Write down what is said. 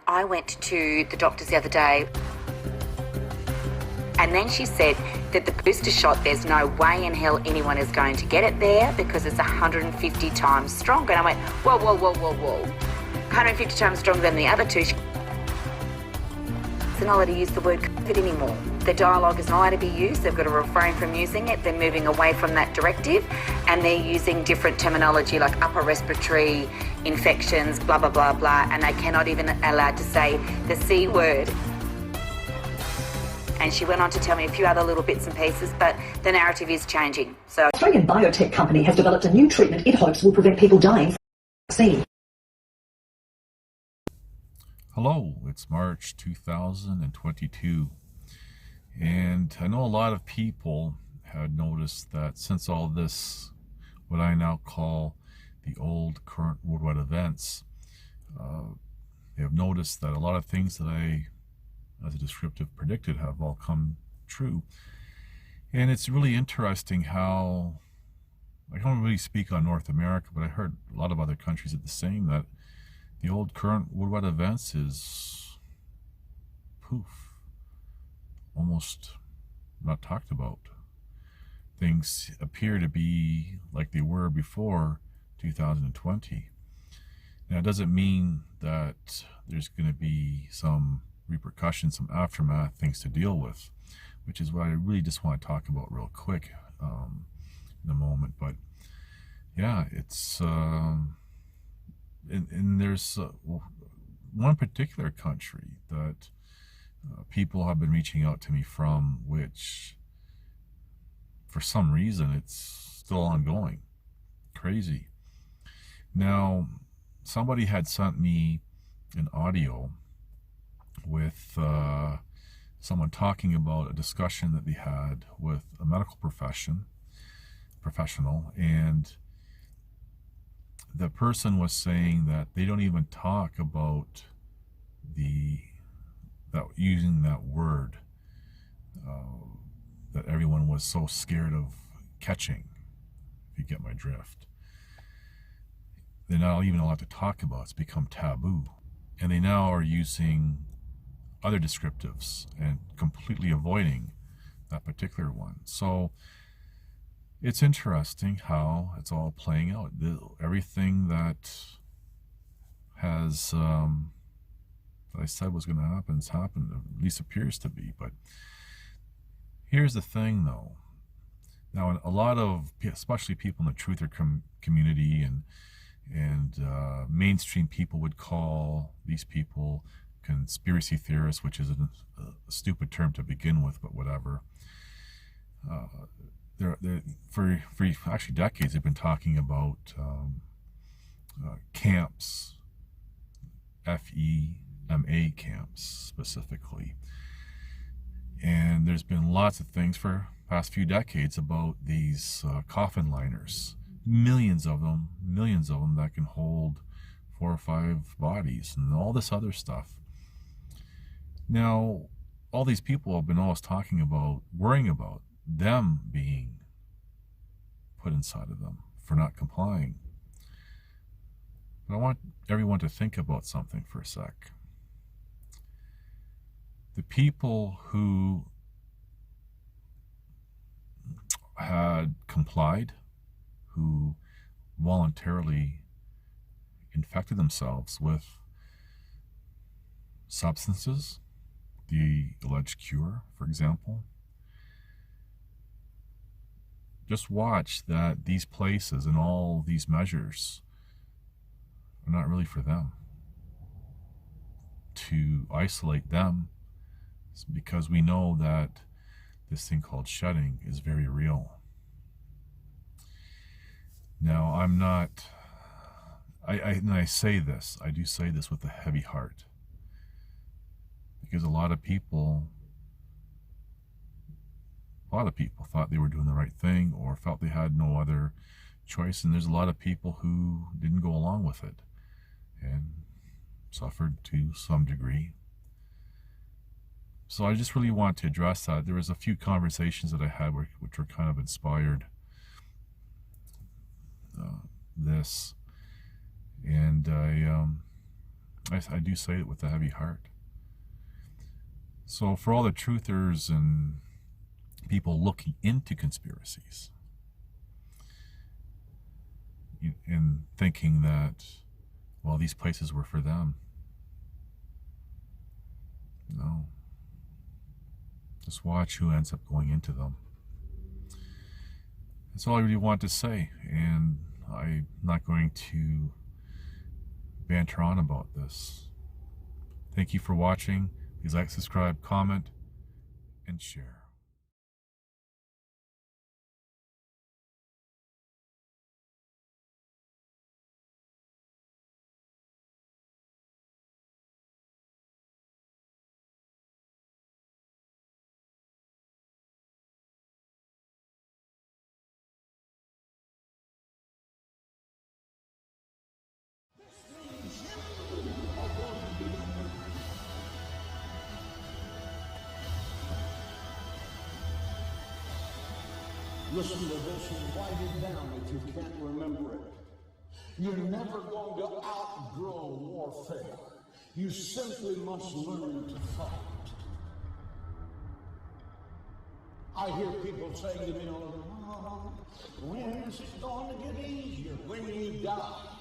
I went to the doctors the other day, and then she said that the booster shot, there's no way in hell anyone is going to get it there because it's 150 times stronger. And I went, whoa, whoa, whoa, whoa, whoa. 150 times stronger than the other two. They're not allowed to use the word COVID anymore. The dialogue is not allowed to be used. They've got to refrain from using it. They're moving away from that directive, and they're using different terminology like upper respiratory infections, blah, blah, blah, blah, and they cannot even allowed to say the C word. And she went on to tell me a few other little bits and pieces, but the narrative is changing. So, Australian biotech company has developed a new treatment it hopes will prevent people dying from the vaccine. Hello, it's March 2022, and I know a lot of people had noticed that since all this, what I now call the old current worldwide events, they have noticed that a lot of things that I, as a descriptive, predicted have all come true. And it's really interesting how, I don't really speak on North America, but I heard a lot of other countries at the same, that the old current worldwide events is poof, almost not talked about. Things appear to be like they were before 2020. Now, it doesn't mean that there's going to be some repercussions, some aftermath things to deal with, which is what I really just want to talk about real quick in a moment. But yeah, it's and there's one particular country that people have been reaching out to me from, which for some reason it's still ongoing. Crazy. Now, somebody had sent me an audio with someone talking about a discussion that they had with a medical professional, and the person was saying that they don't even talk about using that word that everyone was so scared of catching, if you get my drift. They're not even allowed to talk about. It's become taboo. And they now are using other descriptives and completely avoiding that particular one. So it's interesting how it's all playing out. Everything that has, that I said was going to happen has happened, at least appears to be. But here's the thing, though. Now, a lot of, especially people in the truther community and mainstream people would call these people conspiracy theorists, which is a stupid term to begin with, but whatever. For actually decades, they've been talking about camps, FEMA camps specifically. And there's been lots of things for the past few decades about these coffin liners. Millions of them that can hold 4 or 5 bodies and all this other stuff. Now, all these people have been always talking about, worrying about them being put inside of them for not complying. But I want everyone to think about something for a sec. The people who had complied, who voluntarily infected themselves with substances, the alleged cure, for example, just watch that these places and all these measures are not really for them. To isolate them, because we know that this thing called shedding is very real. Now, I'm not, I say this, I do say this with a heavy heart, because a lot of people thought they were doing the right thing or felt they had no other choice, and there's a lot of people who didn't go along with it and suffered to some degree. So I just really want to address that. There was a few conversations that I had which were kind of inspired this, and I do say it with a heavy heart. So for all the truthers and people looking into conspiracies and thinking that, well, these places were for them. No. Just watch who ends up going into them. That's all I really want to say, and I'm not going to banter on about this. Thank you for watching. Please like, subscribe, comment, and share. Listen to this and write it down if you can't remember it. You're never going to outgrow warfare. You simply must learn to fight. I hear people saying to me all the time, when is it going to get easier? When you die.